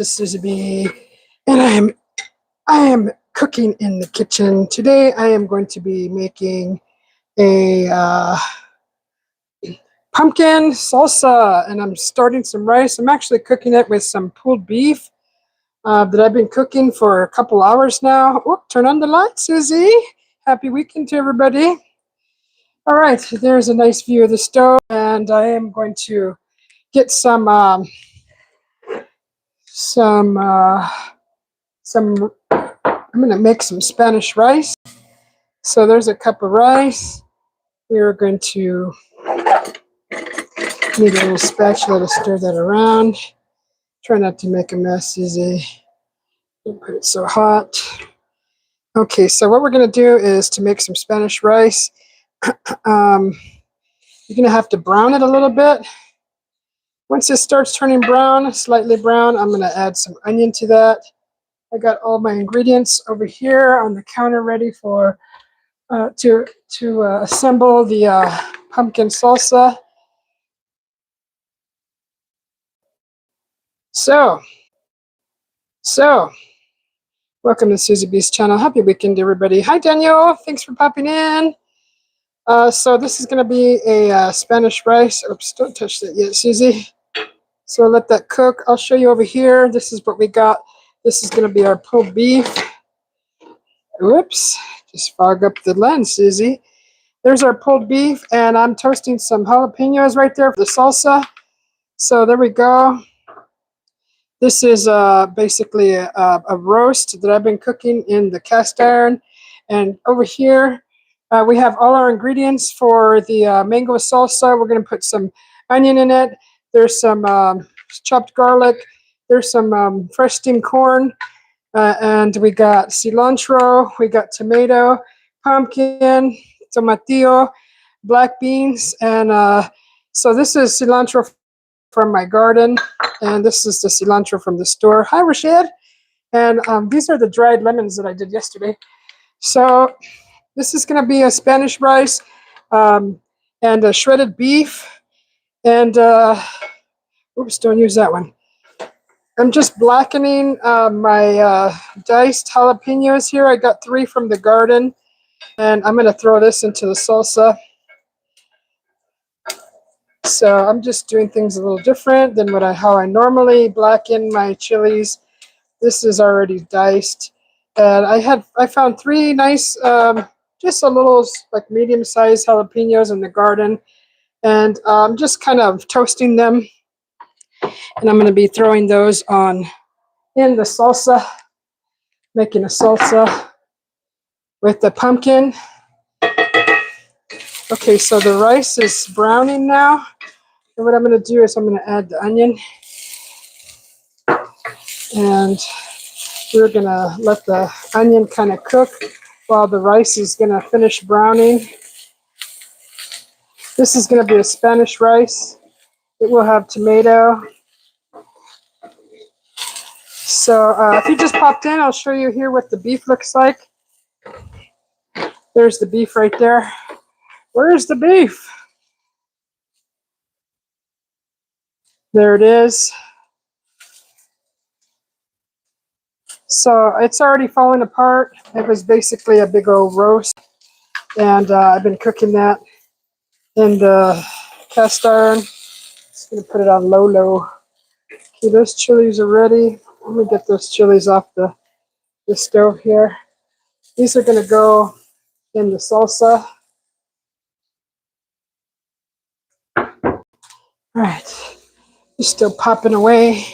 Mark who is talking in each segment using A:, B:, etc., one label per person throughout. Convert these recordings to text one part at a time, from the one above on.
A: This is Susie, and I am cooking in the kitchen. Today I am going to be making a pumpkin salsa, and I'm starting some rice. I'm actually cooking it with some pulled beef that I've been cooking for a couple hours now. Oh, turn on the light, Susie. Happy weekend to everybody. All right, there's a nice view of the stove, and I am going to get some I'm going to make some Spanish rice. So there's a cup of rice. We are going to need a little spatula to stir that around. Try not to make a mess, Susie. Don't put it so hot. Okay, so what we're going to do is to make some Spanish rice. You're going to have to brown it a little bit. Once it starts turning brown, slightly brown, I'm going to add some onion to that. I got all my ingredients over here on the counter ready for to assemble the pumpkin salsa. So welcome to Susie B's channel. Happy weekend, everybody. Hi, Daniel. Thanks for popping in. So this is going to be a Spanish rice. Oops, don't touch that yet, Susie. So let that cook. I'll show you over here. This is what we got. This is going to be our pulled beef. Whoops, just fog up the lens, Susie. There's our pulled beef, and I'm toasting some jalapenos right there for the salsa. So there we go. This is basically a roast that I've been cooking in the cast iron. And over here, we have all our ingredients for the mango salsa. We're going to put some onion in it. There's some chopped garlic. There's some fresh steamed corn. And we got cilantro. We got tomato, pumpkin, tomatillo, black beans. And so this is cilantro from my garden, and this is the cilantro from the store. Hi, Rashid. And these are the dried lemons that I did yesterday. So this is going to be a Spanish rice and a shredded beef. And oops, don't use that one. I'm just blackening my diced jalapenos here. I got 3 from the garden, and I'm going to throw this into the salsa. So I'm just doing things a little different than how I normally blacken my chilies. This is already diced, and I found 3 nice, just a little like medium-sized jalapenos in the garden, and I'm just kind of toasting them. And I'm going to be throwing those in the salsa, making a salsa with the pumpkin. Okay, so the rice is browning now. And what I'm going to do is I'm going to add the onion. And we're going to let the onion kind of cook while the rice is going to finish browning. This is going to be a Spanish rice. It will have tomato. So if you just popped in, I'll show you here what the beef looks like. There's the beef right there. Where's the beef? There it is. So it's already falling apart. It was basically a big old roast. And I've been cooking that in the cast iron. Just going to put it on low. Okay, those chilies are ready. Let me get those chilies off the stove here. These are going to go in the salsa. All right, just still popping away.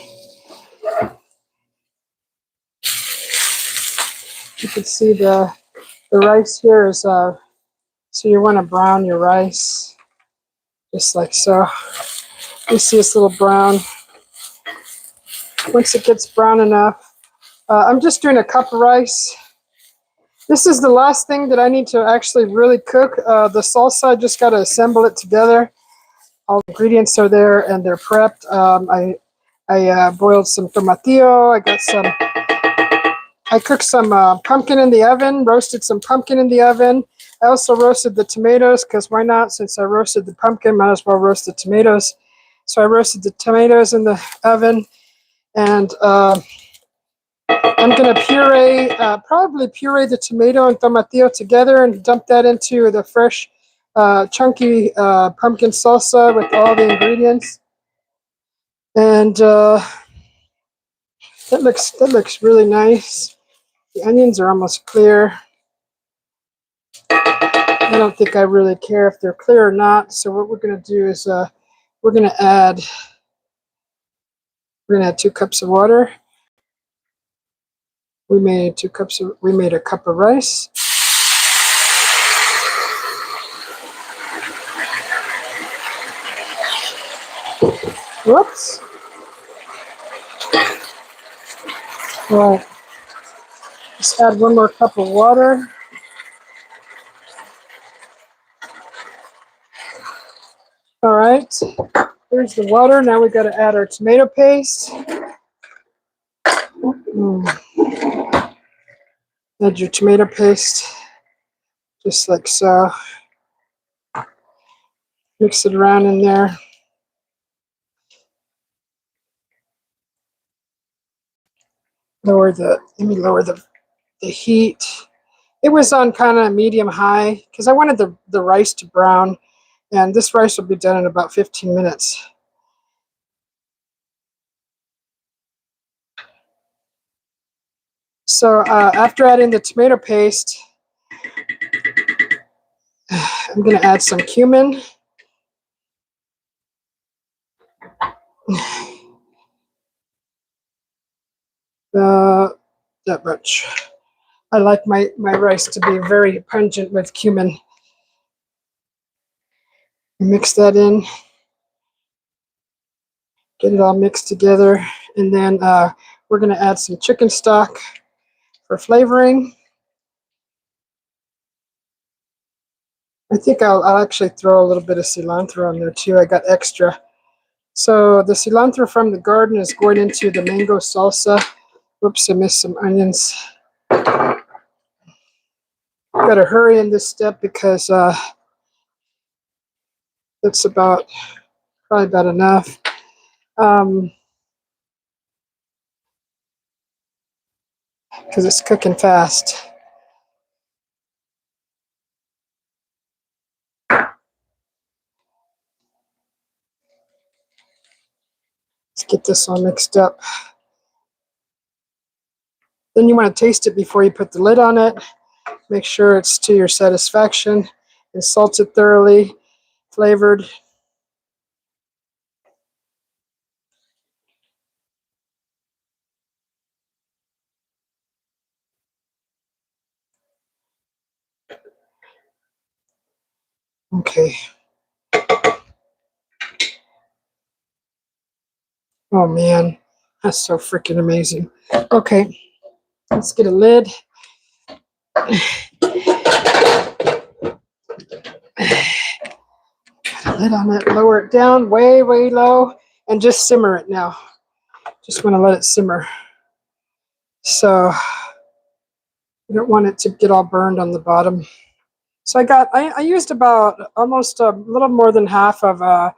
A: You can see the rice here is, so you want to brown your rice, just like so. You see it's a little brown. Once it gets brown enough, I'm just doing a cup of rice. This is the last thing that I need to actually really cook. The salsa, I just got to assemble it together. All the ingredients are there and they're prepped. I boiled some tomatillo. I cooked some pumpkin in the oven, roasted some pumpkin in the oven. I also roasted the tomatoes, because why not? Since I roasted the pumpkin, might as well roast the tomatoes. So I roasted the tomatoes in the oven. And I'm going to puree, probably puree the tomato and tomatillo together and dump that into the fresh, chunky pumpkin salsa with all the ingredients. And that looks really nice. The onions are almost clear. I don't think I really care if they're clear or not. So what we're going to do is we're going to add 2 cups of water. We made a cup of rice. Whoops. All right. Let's add 1 more cup of water. All right. Here's the water. Now we got to add our tomato paste. Add your tomato paste, just like so. Mix it around in there. Let me lower the heat. It was on kind of medium high because I wanted the rice to brown, and this rice will be done in about 15 minutes. So after adding the tomato paste, I'm going to add some cumin. That much. I like my rice to be very pungent with cumin. Mix that in. Get it all mixed together. And then we're going to add some chicken stock for flavoring. I think I'll actually throw a little bit of cilantro on there too. I got extra. So the cilantro from the garden is going into the mango salsa. Whoops, I missed some onions. Got to hurry in this step because that's probably about enough. Because it's cooking fast. Let's get this all mixed up. Then you want to taste it before you put the lid on it. Make sure it's to your satisfaction and salt it thoroughly, flavored. Okay. Oh man, that's so freaking amazing. Okay, let's get a lid. Put a lid on it, lower it down way, way low, and just simmer it now. Just want to let it simmer. So you don't want it to get all burned on the bottom. So I used about almost a little more than half of a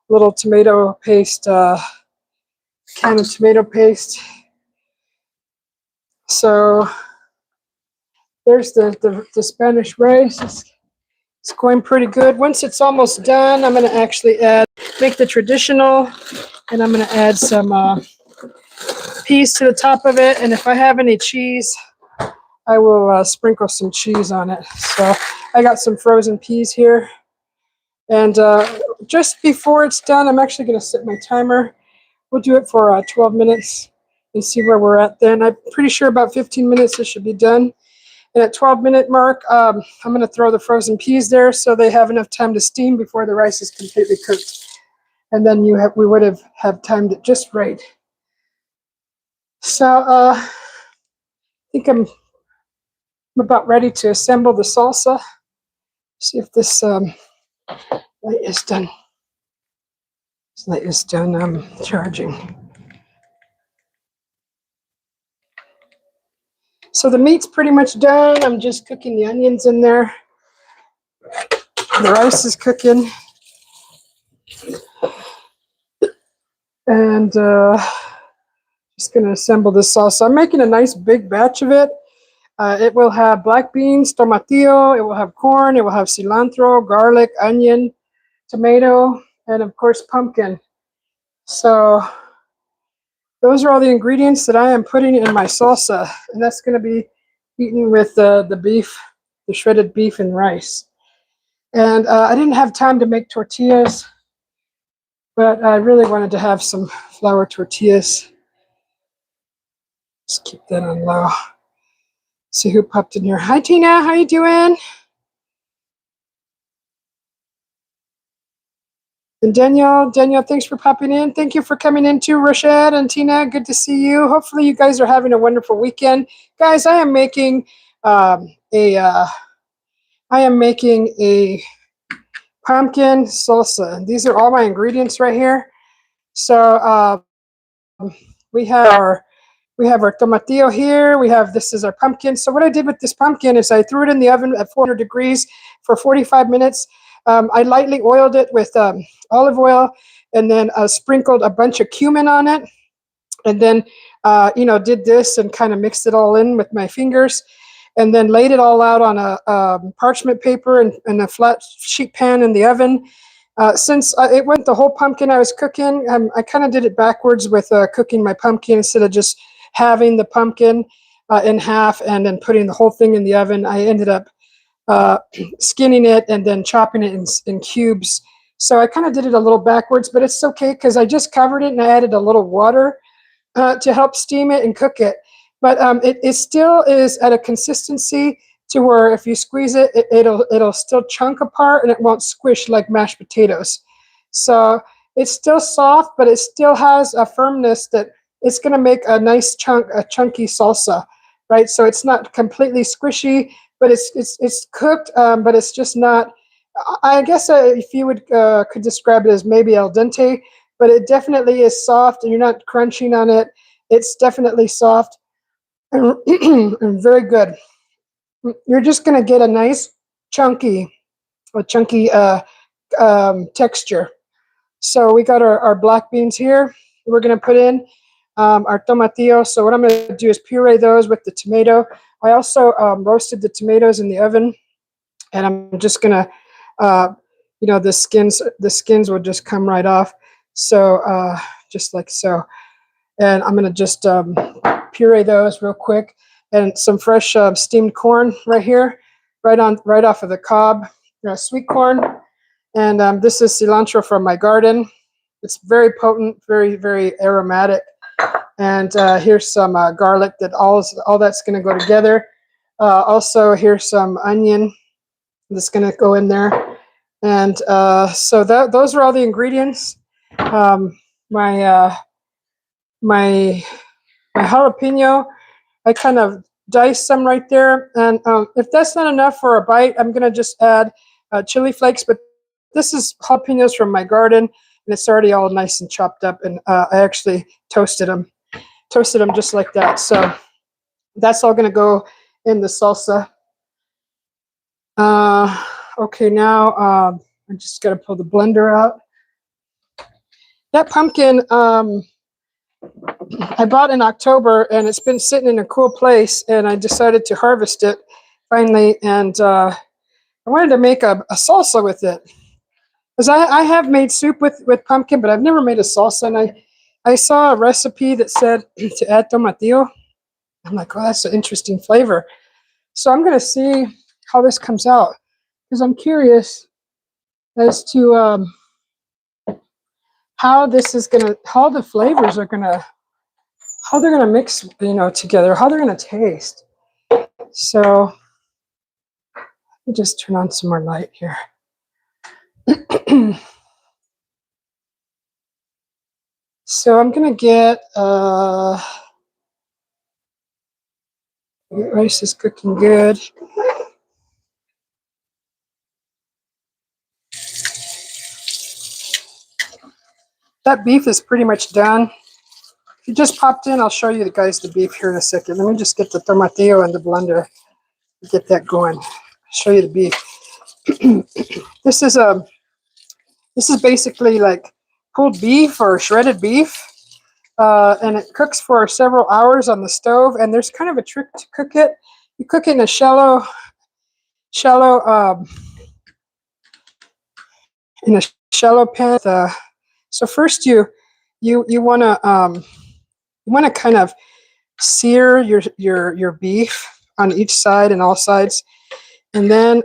A: little tomato paste, can of tomato paste. So there's the Spanish rice. It's going pretty good. Once it's almost done, I'm going to actually make the traditional, and I'm going to add some peas to the top of it. And if I have any cheese, I will sprinkle some cheese on it. So I got some frozen peas here. And just before it's done, I'm actually going to set my timer. We'll do it for 12 minutes and see where we're at then. I'm pretty sure about 15 minutes it should be done. And at 12-minute mark, I'm going to throw the frozen peas there so they have enough time to steam before the rice is completely cooked. And then we would have timed it just right. So I think I'm about ready to assemble the salsa. See if this light is done. This light is done. I'm charging. So the meat's pretty much done. I'm just cooking the onions in there. The rice is cooking. And Just going to assemble this salsa. I'm making a nice big batch of it. It will have black beans, tomatillo, it will have corn, it will have cilantro, garlic, onion, tomato, and of course pumpkin. So those are all the ingredients that I am putting in my salsa, and that's going to be eaten with the beef, the shredded beef and rice. And I didn't have time to make tortillas, but I really wanted to have some flour tortillas. Just keep that on low. See who popped in here. Hi, Tina. How you doing? And Danielle, thanks for popping in. Thank you for coming in too, Rashad and Tina. Good to see you. Hopefully you guys are having a wonderful weekend. Guys, I am making a pumpkin salsa. These are all my ingredients right here. So we have our tomatillo here. This is our pumpkin. So what I did with this pumpkin is I threw it in the oven at 400 degrees for 45 minutes. I lightly oiled it with olive oil, and then sprinkled a bunch of cumin on it, and then did this and kind of mixed it all in with my fingers, and then laid it all out on a parchment paper and a flat sheet pan in the oven. Since it wasn't the whole pumpkin I was cooking, I kind of did it backwards with cooking my pumpkin instead of just having the pumpkin in half and then putting the whole thing in the oven. I ended up skinning it and then chopping it in cubes. So I kind of did it a little backwards, but it's okay because I just covered it and I added a little water to help steam it and cook it. But it still is at a consistency to where if you squeeze it, it'll still chunk apart and it won't squish like mashed potatoes. So it's still soft, but it still has a firmness that it's going to make a nice chunky salsa, right? So it's not completely squishy, but it's cooked, but it's just not. I guess if you could describe it as maybe al dente, but it definitely is soft, and you're not crunching on it. It's definitely soft and, and very good. You're just going to get a nice chunky texture. So we got our black beans here. We're going to put in our tomatillo. So what I'm going to do is puree those with the tomato. I also roasted the tomatoes in the oven, and I'm just going to, the skins will just come right off. So just like so. And I'm going to just puree those real quick. And some fresh steamed corn right here, right off of the cob, sweet corn. And this is cilantro from my garden. It's very potent, very, very aromatic. And here's some garlic that all that's going to go together. Also, here's some onion that's going to go in there. And so those are all the ingredients. My jalapeno, I kind of diced some right there. And if that's not enough for a bite, I'm going to just add chili flakes. But this is jalapenos from my garden, and it's already all nice and chopped up. And I actually toasted them just like that. So that's all going to go in the salsa. Okay, now I just got to pull the blender out. That pumpkin I bought in October, and it's been sitting in a cool place, and I decided to harvest it finally, and I wanted to make a salsa with it. Because I have made soup with pumpkin, but I've never made a salsa, and I saw a recipe that said to add tomatillo. I'm like, oh, that's an interesting flavor. So I'm going to see how this comes out, because I'm curious as to how the flavors are how they're gonna mix, together, how they're gonna taste. So let me just turn on some more light here. So I'm gonna get rice is cooking good. That beef is pretty much done. If you just popped in, I'll show you guys the beef here in a second. Let me just get the tomatillo in the blender, get that going. Show you the beef. This is basically like pulled beef or shredded beef. and it cooks for several hours on the stove. And there's kind of a trick to cook it. You cook it in a shallow in a shallow pan. So first you want to kind of sear your beef on each side and all sides, and then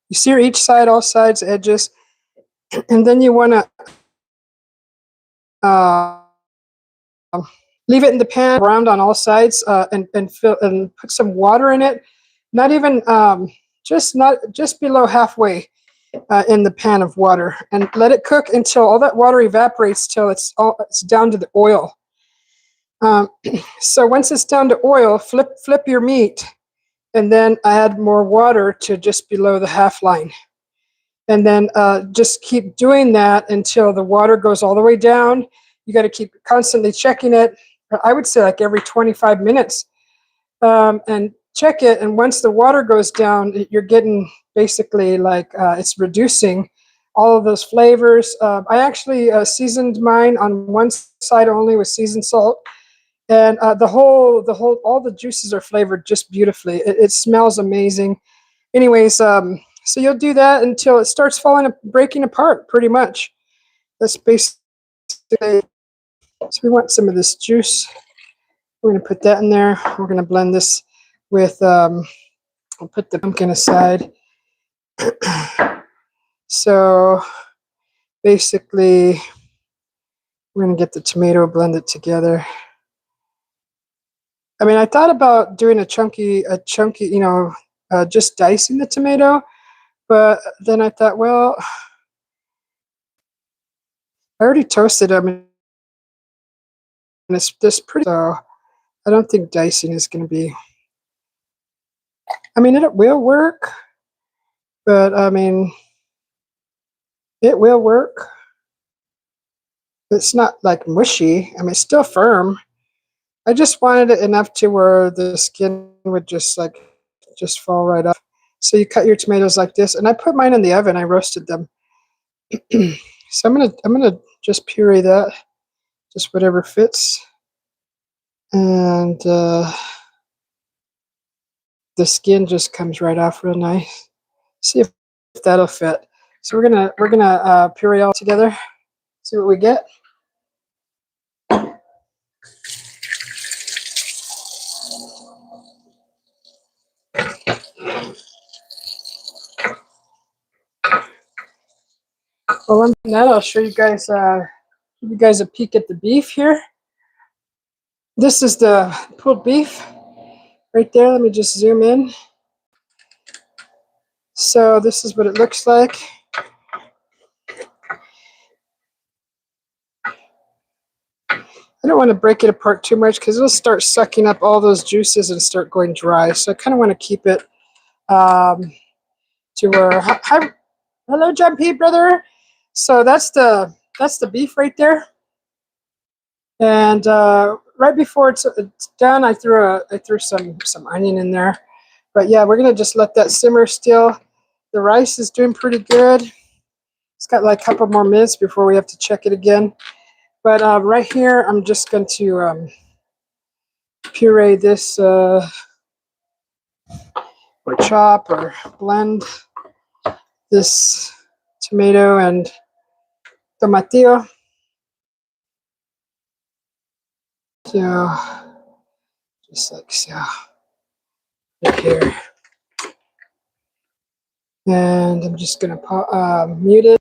A: you sear each side, all sides, edges, and then you want to leave it in the pan around on all sides, and fill and put some water in it. Not even just below halfway in the pan of water, and let it cook until all that water evaporates till it's down to the oil. So once it's down to oil, flip your meat, and then add more water to just below the half line. And then just keep doing that until the water goes all the way down. You got to keep constantly checking it. I would say like every 25 minutes, and check it. And once the water goes down, you're getting basically like it's reducing all of those flavors. I actually seasoned mine on one side only with seasoned salt, and all the juices are flavored just beautifully. It smells amazing. Anyways, so you'll do that until it starts breaking apart, pretty much. That's basically. So we want some of this juice. We're going to put that in there. We're going to blend this with. I'll put the pumpkin aside. So basically, we're going to get the tomato blended together. I mean, I thought about doing a chunky, just dicing the tomato, but then I thought, well, I already toasted them, and it's just pretty. So I don't think dicing is going to be. I mean, it will work, but I mean, it will work. It's not like mushy. I mean, it's still firm. I just wanted it enough to where the skin would just fall right off. So you cut your tomatoes like this, and I put mine in the oven. I roasted them. So I'm gonna just puree that, just whatever fits, and the skin just comes right off real nice. See if that'll fit. So we're gonna puree all together. See what we get. Well, I'm doing that. I'll show you guys. Give you guys a peek at the beef here. This is the pulled beef right there. Let me just zoom in. So this is what it looks like. I don't want to break it apart too much because it'll start sucking up all those juices and start going dry. So I kind of want to keep it to where. Hi, hello, John P. brother. So that's the beef right there. And right before it's done, I threw some onion in there. But yeah, we're gonna just let that simmer still. The rice is doing pretty good. It's got like a couple more minutes before we have to check it again. But right here, I'm just going to puree this or chop or blend this tomato and tomatillo. So just like so, right here. And I'm just going to mute it.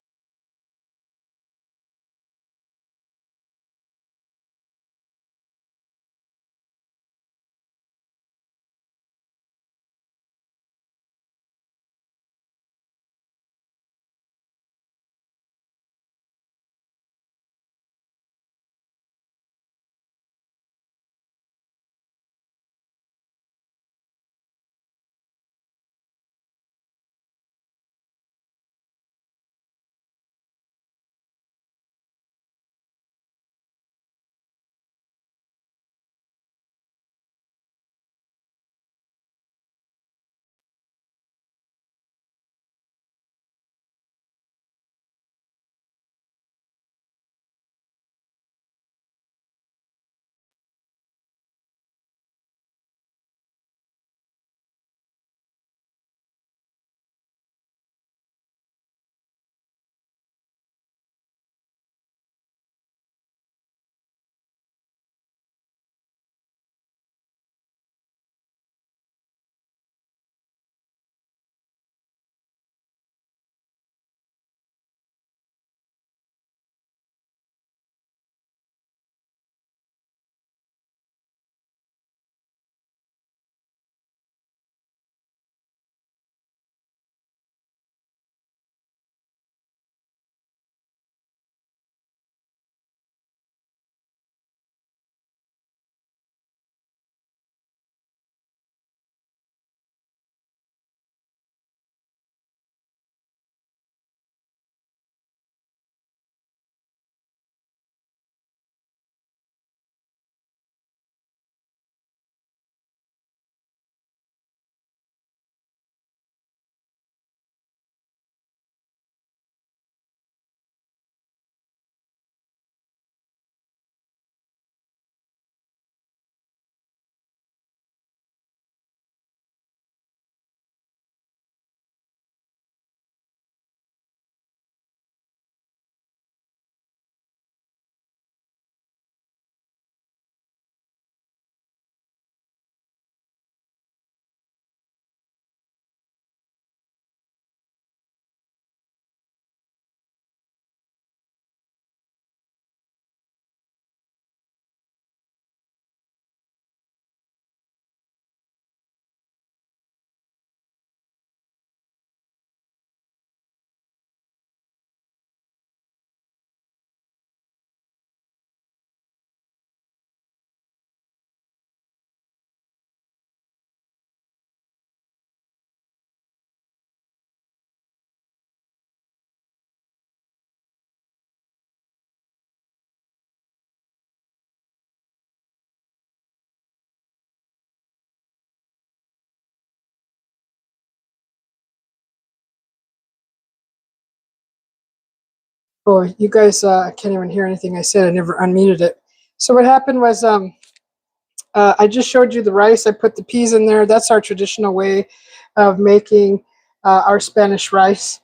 A: Oh, you guys can't even hear anything I said. I never unmuted it. So what happened was I just showed you the rice. I put the peas in there. That's our traditional way of making our Spanish rice.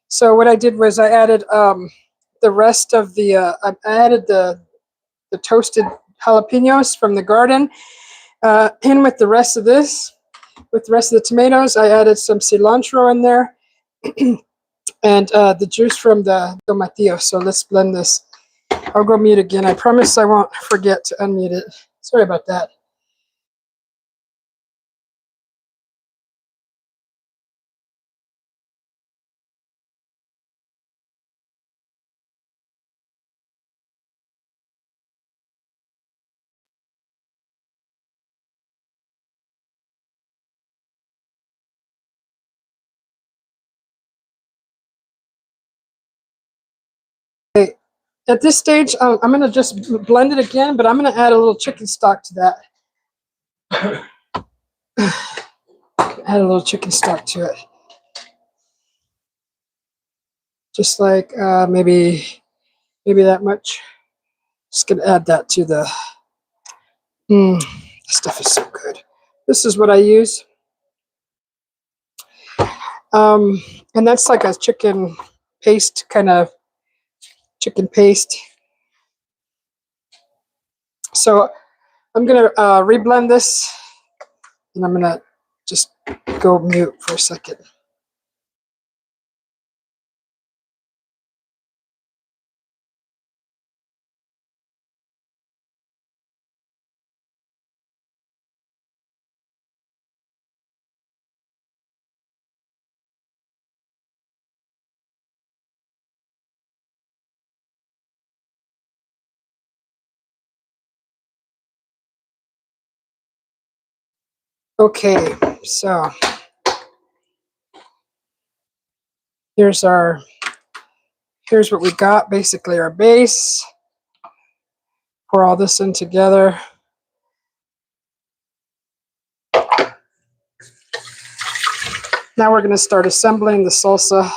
A: So what I did was I added the rest of the I added the toasted jalapenos from the garden in with the rest of this. With the rest of the tomatoes, I added some cilantro in there and the juice from the tomatillo. So let's blend this. I'll go mute again. I promise I won't forget to unmute it. Sorry about that. Okay. At this stage, I'm going to just blend it again, but I'm going to add a little chicken stock to that. Add a little chicken stock to it. Just like maybe that much. Just going to add that to the... this stuff is so good. This is what I use. And that's like a chicken paste, kind of chicken paste. So I'm going to reblend this, and I'm going to just go mute for a second. Okay, so here's what we got, basically our base. Pour all this in together. Now we're going to start assembling the salsa.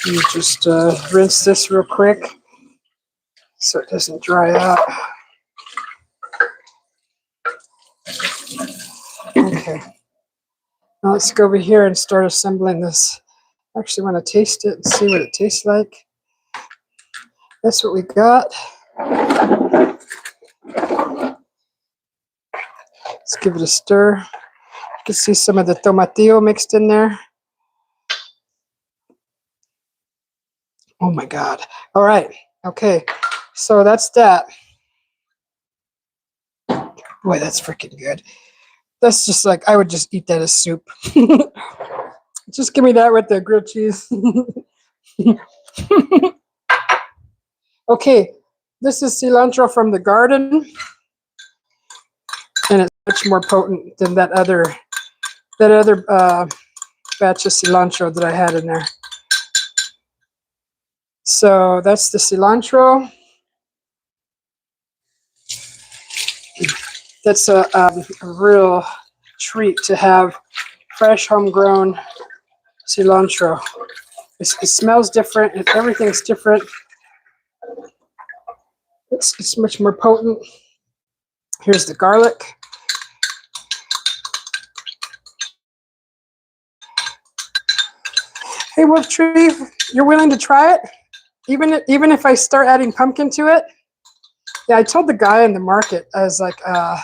A: You just rinse this real quick so it doesn't dry out. Okay. Now let's go over here and start assembling this. I actually want to taste it and see what it tastes like. That's what we got. Let's give it a stir. You can see some of the tomatillo mixed in there. Oh my God. All right. Okay. So that's that. Boy, that's freaking good. That's just like, I would just eat that as soup. Just give me that with the grilled cheese. Okay. This is cilantro from the garden. And it's much more potent than that other batch of cilantro that I had in there. So that's the cilantro. That's a real treat to have fresh, homegrown cilantro. It smells different. Everything's different. It's much more potent. Here's the garlic. Hey, Wolf Tree, you're willing to try it? Even if I start adding pumpkin to it? Yeah, I told the guy in the market, I was like, I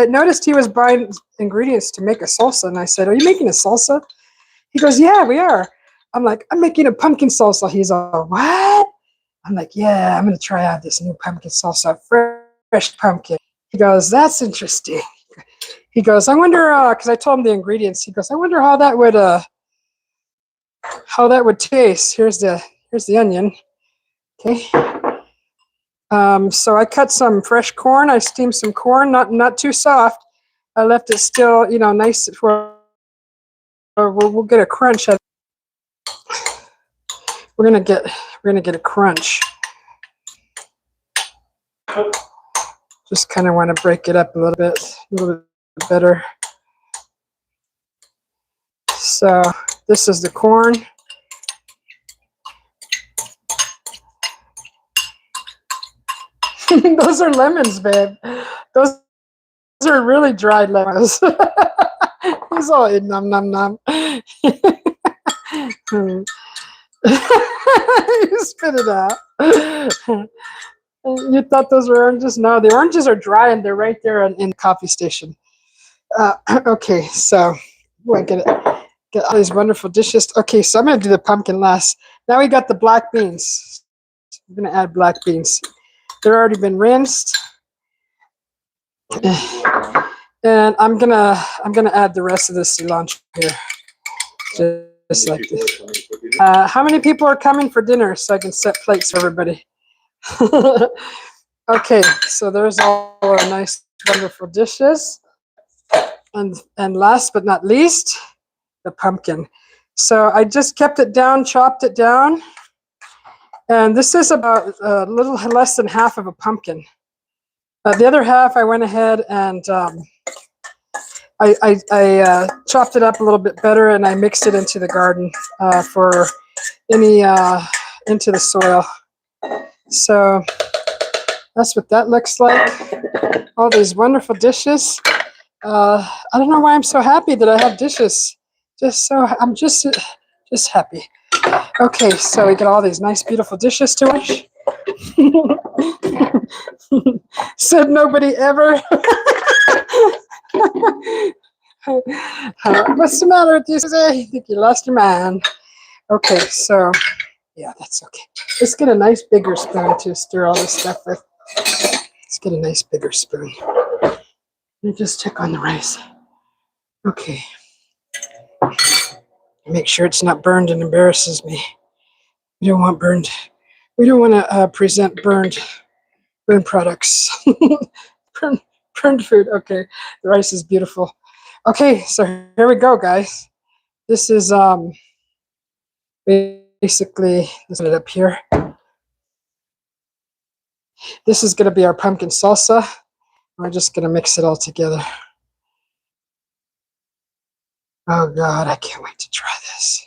A: noticed he was buying ingredients to make a salsa, and I said, are you making a salsa? He goes, yeah, we are. I'm like, I'm making a pumpkin salsa. He's all, what? I'm like, yeah, I'm going to try out this new pumpkin salsa, fresh pumpkin. He goes, that's interesting. He goes, I wonder, because I told him the ingredients. He goes, I wonder how that would taste. Here's the onion. Okay. So I cut some fresh corn. I steamed some corn, not too soft. I left it still, nice for. We'll get a crunch. We're gonna get a crunch. Just kind of want to break it up a little bit better. So this is the corn. Those are lemons, babe. Those are really dried lemons. He's all eating nom nom nom. You spit it out. You thought those were oranges? No, the oranges are dry and they're right there in the coffee station. Okay, so we'll get all these wonderful dishes. Okay, so I'm going to do the pumpkin last. Now we got the black beans. I'm going to add black beans. They're already been rinsed. And I'm gonna add the rest of the cilantro here. Just like this. How many people are coming for dinner so I can set plates for everybody? Okay, so there's all our nice, wonderful dishes. And last but not least, the pumpkin. So I just kept it down, chopped it down. And this is about a little less than half of a pumpkin. The other half I went ahead and I chopped it up a little bit better, and I mixed it into the garden for into the soil. So that's what that looks like. All these wonderful dishes. I don't know why I'm so happy that I have dishes. I'm just happy. Okay, so we got all these nice, beautiful dishes to wash. Said nobody ever. What's the matter with you, Susie? I think you lost your mind. Okay, so yeah, that's okay. Let's get a nice bigger spoon to stir all this stuff with. Let's get a nice bigger spoon. Let me just check on the rice. Okay. Make sure it's not burned and embarrasses me. We don't want burned. We don't want to present burned products. burned food. Okay, the rice is beautiful. Okay, so here we go, guys. This is basically, let's put it up here. This is going to be our pumpkin salsa. We're just going to mix it all together. Oh God, I can't wait to try this.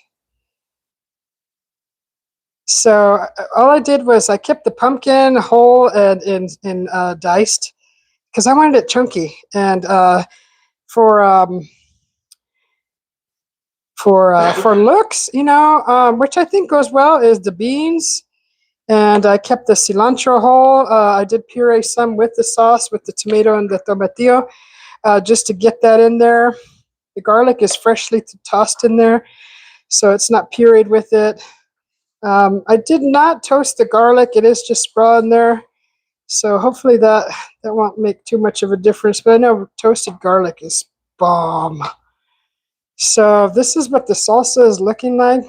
A: So all I did was I kept the pumpkin whole and diced because I wanted it chunky. And for looks, which I think goes well, is the beans. And I kept the cilantro whole. I did puree some with the sauce, with the tomato and the tomatillo, just to get that in there. The garlic is freshly tossed in there, so it's not pureed with it. I did not toast the garlic. It is just raw in there. So hopefully that won't make too much of a difference. But I know toasted garlic is bomb. So this is what the salsa is looking like.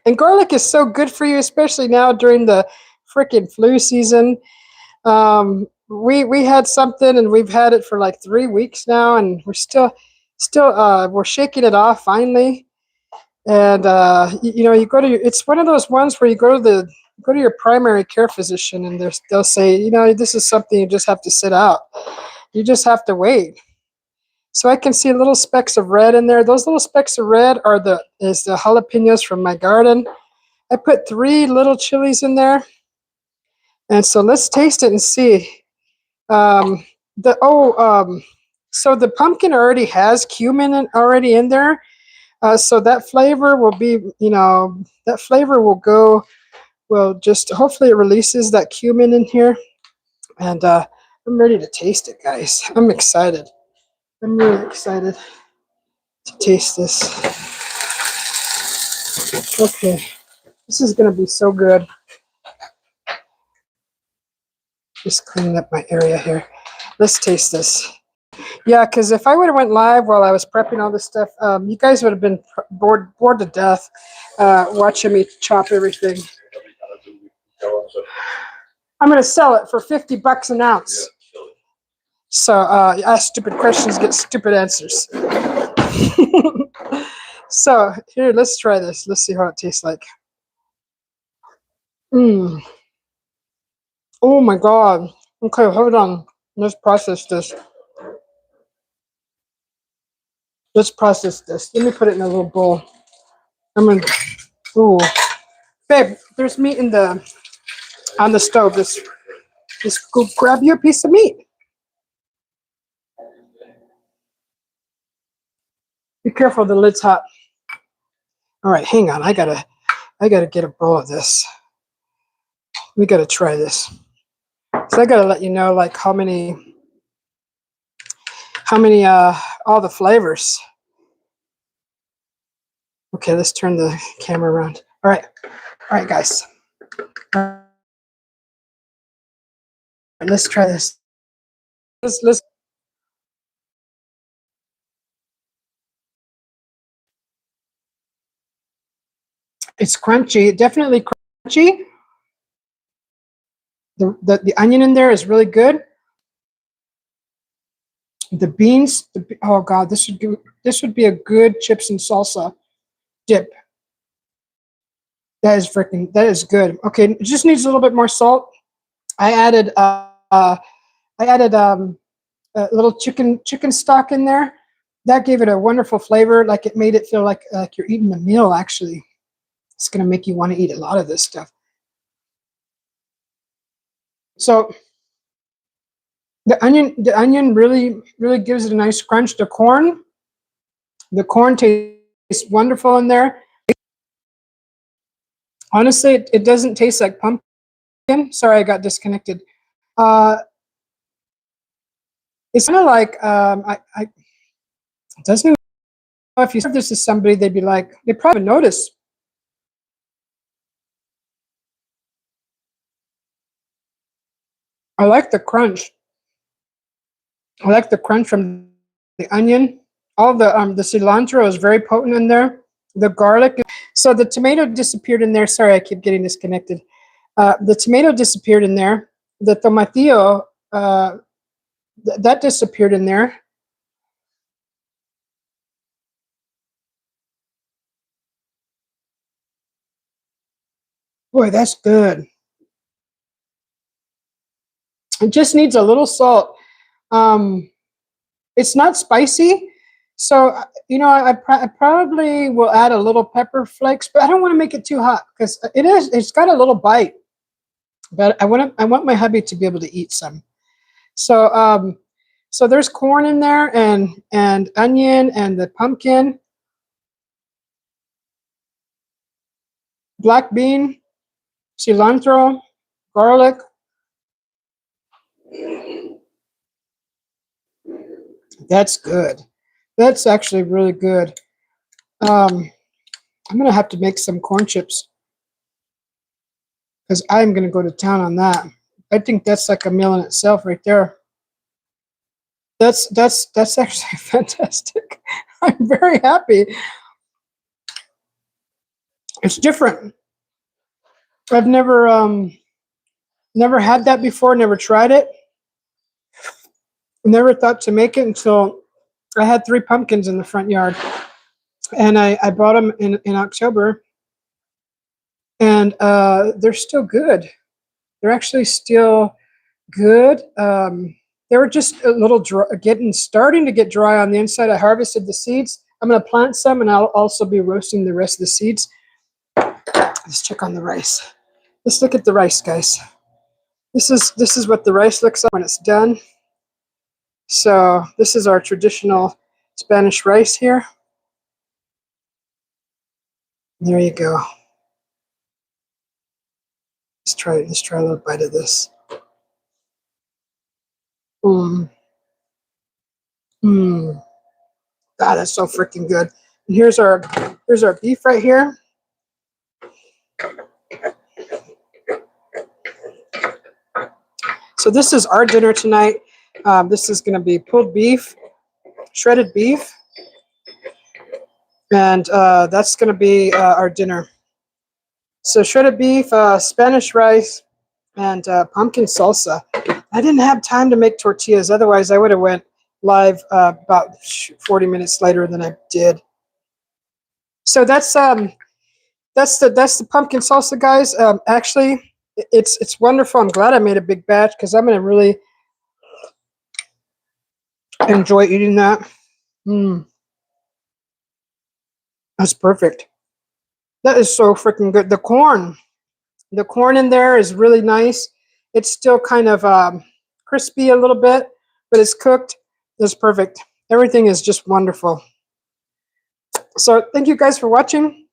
A: And garlic is so good for you, especially now during the freaking flu season. We had something, and we've had it for like 3 weeks now, and we're still we're shaking it off finally. And you go to it's one of those ones where you go to your primary care physician, and they'll say, this is something you just have to sit out. You just have to wait. So I can see little specks of red in there. Those little specks of red is the jalapenos from my garden. I put 3 little chilies in there. And so let's taste it and see. So the pumpkin already has cumin already in there. So that flavor will be, hopefully it releases that cumin in here. And I'm ready to taste it, guys. I'm excited. I'm really excited to taste this. Okay, this is going to be so good. Just cleaning up my area here. Let's taste this. Yeah, because if I would have went live while I was prepping all this stuff, you guys would have been bored to death watching me chop everything. I'm going to sell it for $50 an ounce. So ask stupid questions, get stupid answers. So here, let's try this. Let's see how it tastes like. Oh my god. Okay, hold on. Let's process this. Let's process this. Let me put it in a little bowl. I'm gonna. Ooh, babe. There's meat in the on the stove. Just go grab you a piece of meat. Be careful, the lid's hot. All right, hang on. I gotta get a bowl of this. We gotta try this. So I gotta let you know like how many all the flavors. Okay, let's turn the camera around. All right, guys. All right, let's try this. Let's. It's crunchy, definitely crunchy. The onion in there is really good. The beans, oh god, this would be a good chips and salsa dip. That is good. Okay, it just needs a little bit more salt. I added a little chicken stock in there. That gave it a wonderful flavor. Like it made it feel like you're eating a meal. Actually, it's gonna make you want to eat a lot of this stuff. So the onion really gives it a nice crunch. The corn tastes wonderful in there. Honestly, it doesn't taste like pumpkin. Sorry, I got disconnected. Uh, it's kind of like it doesn't even know if you serve this to somebody, they'd be like, they probably notice. I like the crunch. I like the crunch from the onion. All the cilantro is very potent in there. The garlic. So the tomato disappeared in there. Sorry, I keep getting disconnected. The tomato disappeared in there. The tomatillo that disappeared in there. Boy, that's good. It just needs a little salt. Um, it's not spicy, so I probably will add a little pepper flakes, but I don't want to make it too hot because it's got a little bite. But I want my hubby to be able to eat some. So so there's corn in there and onion and the pumpkin, black bean, cilantro, garlic. That's good. That's actually really good. I'm gonna have to make some corn chips because I'm gonna go to town on that. I think that's like a meal in itself right there. That's actually fantastic. I'm very happy. It's different. I've never had that before. Never tried it. Never thought to make it until I had 3 pumpkins in the front yard, and I bought them in October, and they're still good. They're actually still good. They were just a little dry, starting to get dry on the inside. I harvested the seeds. I'm going to plant some, and I'll also be roasting the rest of the seeds. Let's check on the rice. Let's look at the rice, guys. This is what the rice looks like when it's done. So this is our traditional Spanish rice here. There you go. Let's try a little bite of this. Mmm. Mmm. God, that's so freaking good. And here's our beef right here. So this is our dinner tonight. This is going to be pulled beef, shredded beef, and that's going to be our dinner. So shredded beef, Spanish rice, and pumpkin salsa. I didn't have time to make tortillas. Otherwise, I would have went live about 40 minutes later than I did. So that's the pumpkin salsa, guys. Actually, It's wonderful. I'm glad I made a big batch because I'm going to really enjoy eating that. That's perfect. That is so freaking good. The corn in there is really nice. It's still kind of crispy a little bit, but it's cooked. It's perfect. Everything is just wonderful. So thank you guys for watching.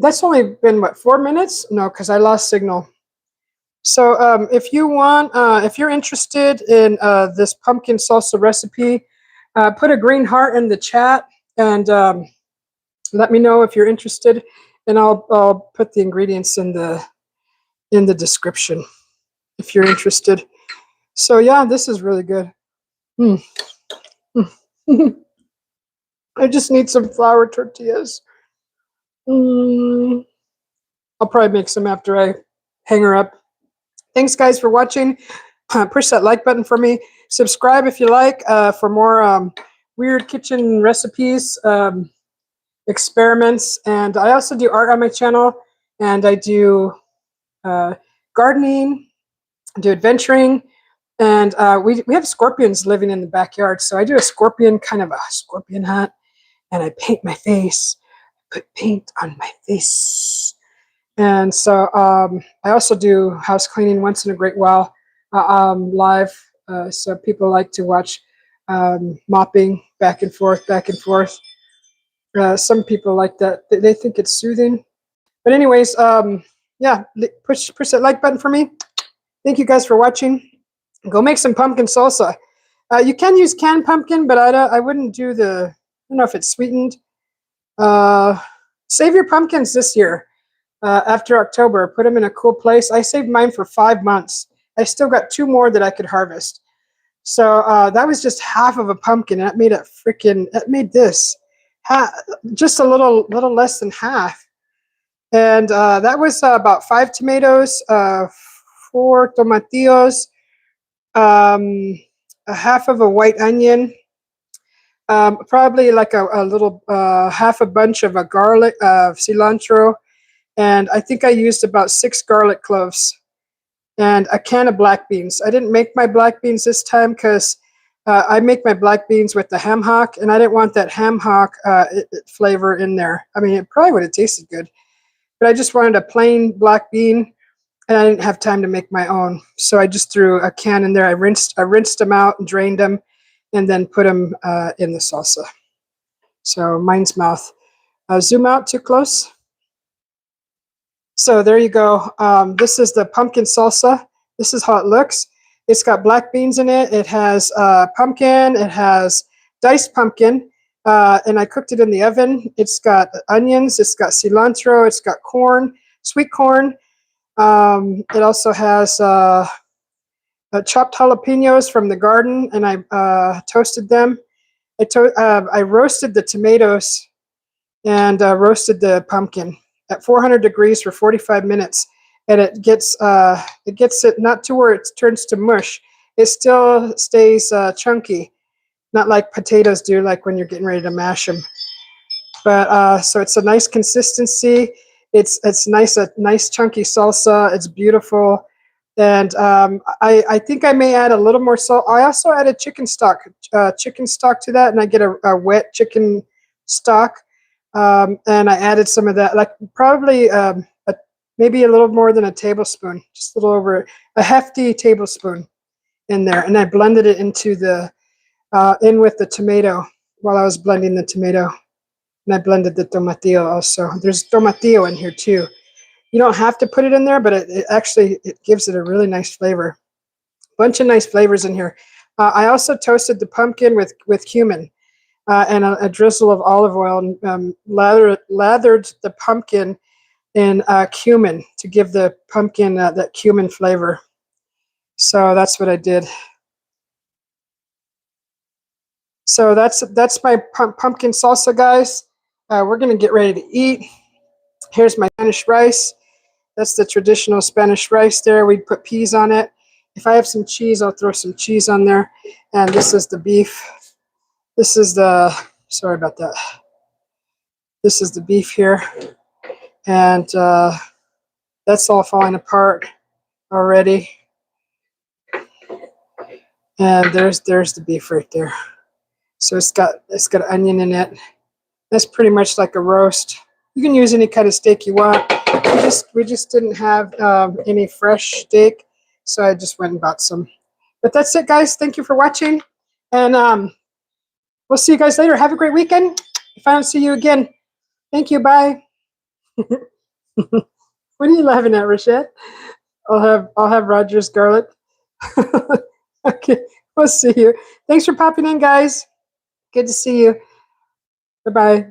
A: That's only been, what, 4 minutes? No, because I lost signal. So if you want, if you're interested in this pumpkin salsa recipe, put a green heart in the chat and let me know if you're interested, and I'll put the ingredients in the description if you're interested. So yeah, this is really good. I just need some flour tortillas. I'll probably make some after I hang her up. Thanks, guys, for watching. Push that like button for me. Subscribe if you like for more weird kitchen recipes, experiments. And I also do art on my channel. And I do gardening, I do adventuring. And we have scorpions living in the backyard. So I do a scorpion, kind of a scorpion hat. And I paint my face. Put paint on my face. And so I also do house cleaning once in a great while live. So people like to watch mopping back and forth, back and forth. Some people like that. They think it's soothing. But anyways, yeah, push that like button for me. Thank you guys for watching. Go make some pumpkin salsa. You can use canned pumpkin, but I wouldn't do I don't know if it's sweetened. Save your pumpkins this year. After October, put them in a cool place. I saved mine for 5 months. I still got 2 more that I could harvest. So that was just half of a pumpkin. That made this just a little less than half. And that was about 5 tomatoes, 4 tomatillos, a half of a white onion, probably like a little half a bunch of a garlic, cilantro. And I think I used about 6 garlic cloves and a can of black beans. I didn't make my black beans this time because I make my black beans with the ham hock, and I didn't want that ham hock flavor in there. I mean, it probably would have tasted good, but I just wanted a plain black bean, and I didn't have time to make my own. So I just threw a can in there. I rinsed them out and drained them, and then put them in the salsa. So mine's mouth. Zoom out too close. So there you go. This is the pumpkin salsa. This is how it looks. It's got black beans in it. It has pumpkin. It has diced pumpkin. And I cooked it in the oven. It's got onions. It's got cilantro. It's got corn, sweet corn. It also has chopped jalapenos from the garden, and I toasted them. I roasted the tomatoes and roasted the pumpkin at 400 degrees for 45 minutes, and it gets it not to where it turns to mush. It still stays chunky, not like potatoes do, like when you're getting ready to mash them. But so it's a nice consistency. It's nice, a nice chunky salsa. It's beautiful, and I think I may add a little more salt. I also added chicken stock to that, and I get a wet chicken stock. And I added some of that, like probably maybe a little more than a tablespoon, just a little over a hefty tablespoon in there. And I blended it into in with the tomato while I was blending the tomato. And I blended the tomatillo also. There's tomatillo in here too. You don't have to put it in there, but it actually gives it a really nice flavor. Bunch of nice flavors in here. I also toasted the pumpkin with cumin. And a drizzle of olive oil, and lathered the pumpkin in cumin to give the pumpkin that cumin flavor. So that's what I did. So that's my pumpkin salsa, guys. We're going to get ready to eat. Here's my Spanish rice. That's the traditional Spanish rice there. We put peas on it. If I have some cheese, I'll throw some cheese on there. And this is the beef. This is sorry about that. This is the beef here. And that's all falling apart already. And there's the beef right there. So it's got onion in it. That's pretty much like a roast. You can use any kind of steak you want. We just didn't have any fresh steak, so I just went and bought some. But that's it, guys. Thank you for watching, and we'll see you guys later. Have a great weekend. If I don't see you again, thank you. Bye. What are you laughing at, Rashette? I'll have Roger's garlic. Okay, we'll see you. Thanks for popping in, guys. Good to see you. Bye-bye.